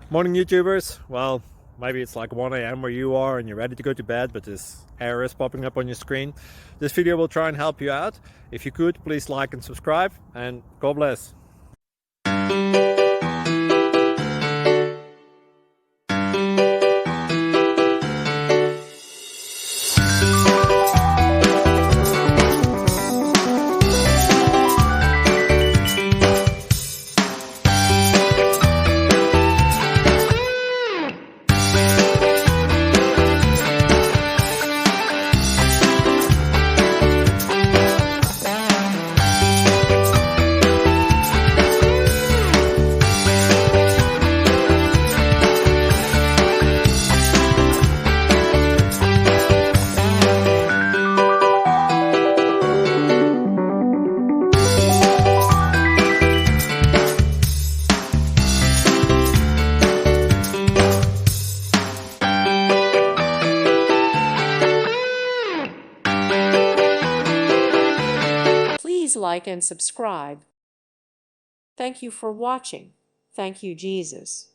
Morning, YouTubers. Well, maybe it's like 1 a.m. where you are and you're ready to go to bed, but this error is popping up on your screen. This video will try and help you out. If you could, please like and subscribe, and God bless. Please like and subscribe. Thank you for watching. Thank you, Jesus.